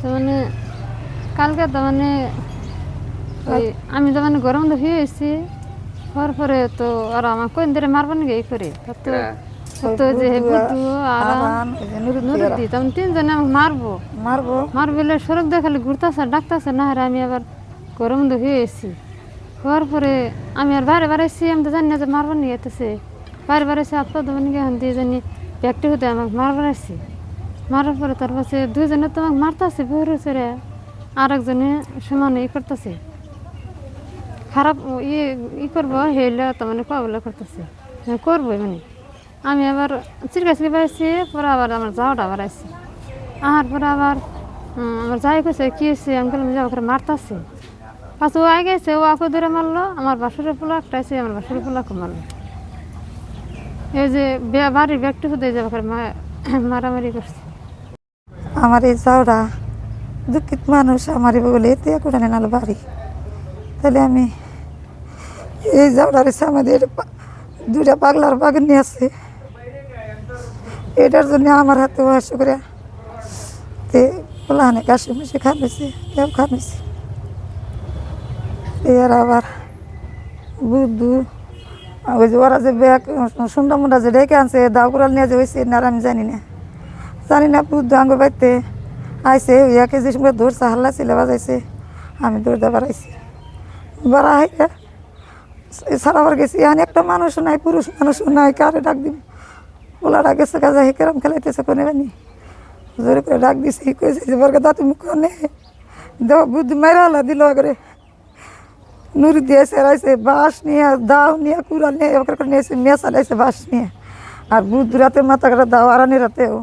তো মানে কালকে তো মানে ওই আমি তো মানে গরম তো হয়েছি হওয়ার পরে তো আর আমার কোন ধরে মারবেন গে এই করে তো যে বুদ্ধু আর নুরুদ্দি তখন তিনজনে আমাকে মারবো মারবেলে সড়ক দেখালে ঘুরতেছে ডাকতেছে না আমি আবার গরম তো হয়েছি হওয়ার পরে আমি আর বাইরে বাড়াইছি আমি তো জানি না যে মারবার নিয়ে এতেছে বাইরে বাড়াইছি আপনার তো মানে এখন দিয়ে জানি ব্যক্তি হতে আমাকে মারবার আসছি মারার পরে তার পাশে দুইজনে তো আমাকে মারতেছে বহুরে চড়ে আর একজনে সমানে করতেছে খারাপ করবো হেলে তো মানে কবলে করতেছে করবোই মানে আমি আবার চিরকাছি পাইছি পরে আবার আমার যাওয়াটা আবার আসছি আহার পরে আবার আমার যাই কইছে কি হয়েছে আমি বললাম যে ওখানে মারতেছে পাশে ও আগে গেছে ও আঁকো ধরে মারলো আমার বাসুরের পোলা একটা আছে আমার বাসুরের পোলাকে মারলো এই যে বাড়ির ব্যক্তি হতে যে ওখানে মারামারি করছে আমার এই যাওরা দুঃখিত মানুষ আমার বলে এতে করে নাল বাড়ি তাহলে আমি এই যাওয়ার আমাদের দুটা পাগলার বাগান নিয়ে আছে এটার জন্য আমার হাতে ওয়াশ করে পোলাহানে কাশি মুশি খানিছে কেউ খানিছে এর আবার বুদ্ধু ওই যে ওরা যে ব্যাগ সুন্দর মুন্ডা যে ডেকে আনছে দাও কুড়াল নিয়ে যে হয়েছে না আমি জানি না বুদ্ধু আঙ্গুর বাড়িতে আইসে ইয়া কেজি সঙ্গে ধরছে হাল্লা ছিল বাজাইছে আমি দৌড়তে বাড়াইছি বাড়া হাইয়া সারাবার গেছি এখন একটা মানুষ নাই পুরুষ মানুষ নাই কারে ডাক দিবি পোলাটা গেছে কাজা হে কেরম খেলাইতেছে কোনে বানি জোরে করে ডাক দিছে কইছে যে বরকে দা তুমি কোনে দেখ বুদ্ধি মারা হলা দিল করে নুর দিয়ে সেরাইছে বাঁশ নিয়ে দাও নিয়ে কুড়াল নিয়ে ওকে করে নিয়েছে মেয়ে চালাইছে বাঁশ নিয়ে আর বুদ্ধ রাতে মাথা কাটা দাও আরানি রাতেও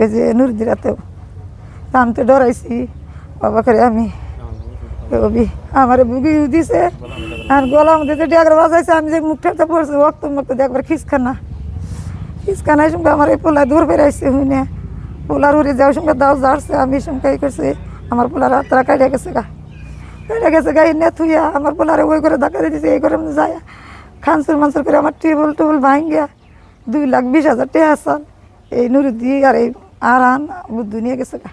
এই যে নুরদি রাতেও আমি তো ডরাইছি বাবা করে আমি আমার বুগি দিছে আর গলা মধ্যে যে ডেগরা বাজাইছে আমি যে মুখটা পড়ছে ওক্ত মুক্ত দেখবার খিসখানায় সঙ্গে আমার এই পোলা দূর বেড়াইছে হুইনে পোলার উড়ে যাওয়ার সঙ্গে দাও জারছে আমি সঙ্গে এই করছে আমার পোলার হাতরা কাটিয়া গেছে গা এনে থুইয়া আমার পোলারে ওই করে ধাক্কা দিয়েছে এই করে যায় খানসুর মানসুর করে আমার টেবল ভাঙিয়া 2,20,000 টাকা চাল এই নুরুদ্দি আর এই আরান বুদ্ধু নিয়ে গেছে গা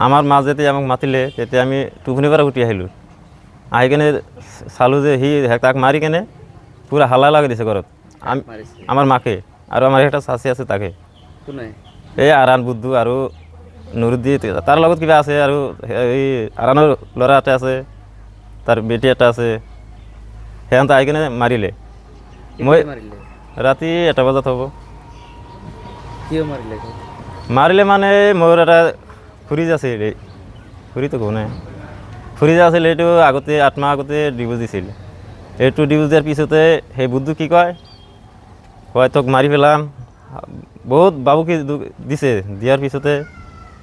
আমার মা যেতে আমাকে মাতিলে তেতে আমি টুকুনি করে উঠি আহিলো আহি কেনে চালো যে সি তাক মারি কেনে পুরা হাল্লা লাগি দিছে ঘৰত আমার মাকে আর আমার একটা চাচি আছে তাকে এই আরান বুদ্ধু আর নুরুদ্দি তার লগত কিবা আছে আর এই আরানৰ ল'ৰা এটা আছে তার বেটি এটা আছে সেখান আহি কেনে মারিলে মই রাতি 1টা বজাত হব মারিলে মানে মোৰ এটা ফ্রিজ আছিল ফ্রিজটো কোনে ফ্রিজ আছিল এইটো আগতে 8 মাহ আগতে ডিভোর্স দিছিল এইটো ডিভোর্স দিয়ার পিছতে সেই বুদ্ধু কি কয় তোক মারি পেলাম বহুত বাবুকে দিছে দিয়ার পিছতে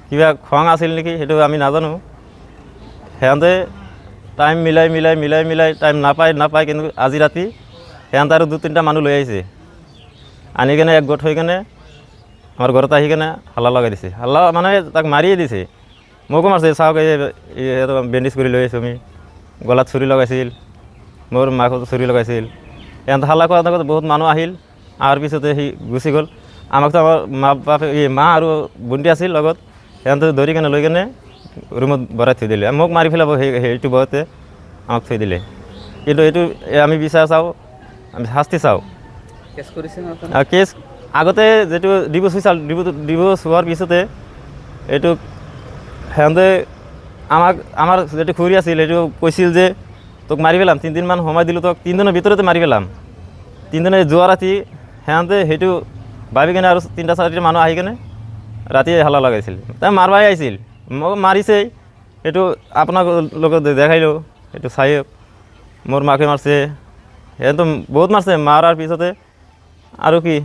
কিবা খং আছিল নেকি সেইটো আমি নাজানো সেখানতে টাইম মিলাই টাইম নাপায় কিন্তু আজি ৰাতি সেখানতে আৰু 2-3টা মানুহ লৈ আহিছে আনি কেনে এক গোট হৈ কেনে আমার ঘৰত আহি কেনে হাল্লা লগাই দিছে হাল্লা মানে তাক মারিয়ে দিছে মোকো মারছে চাওক বেন্ডেজ কৰি লৈ আহিছোঁ আমি গলাত চুৰি লগাইছিল মোৰ মাকো চুৰি লগাইছিল এনে হাল্লা কৰাৰ আগত বহুত মানুহ আহিল আহাৰ পিছতে সি গুচি গ'ল আমাকতো আমাৰ মা আৰু ভণ্টি আছিল লগত সিহঁতে ধৰি কেনে লৈ কেনে ৰুমত ভৰাই থৈ দিলে মোক মাৰি পেলাব সেইটো ভয়তে আমাক থৈ দিলে কিন্তু এইটো আমি বিচাৰ চাওঁ আমি শাস্তি চাওঁ কেছ আগতে যেটো ডিভোর্স হওয়ার পিছতে এইটো সিহঁতে আমার যেটো খুৰী আছিল এইটো কৈছিল যে তোক মাৰি পেলাম 3 দিনমান সময় দিলোঁ তোক 3 দিনৰ ভিতৰতে মাৰি পেলাম 3 দিনে যোৱা ৰাতি সিহঁতে সেইটো ভাবি কেনে আৰু 3-4টা মানুহ আহি কেনে ৰাতি হাল্লা লগাইছিল তাই মাৰবাই আহিছিল মোক মাৰিছেই এইটো আপোনাক লগত দেখাইলোঁ এইটো চাইক মোৰ মাকে মাৰছে সিহঁতে বহুত মাৰছে মাৰাৰ পিছতে আৰু কি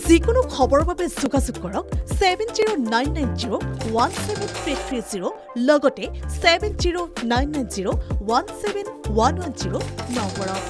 যিকোনো খবৰৰ বাবে যোগাযোগ কৰক 7099017330 লগতে 7099017110 নম্বৰত।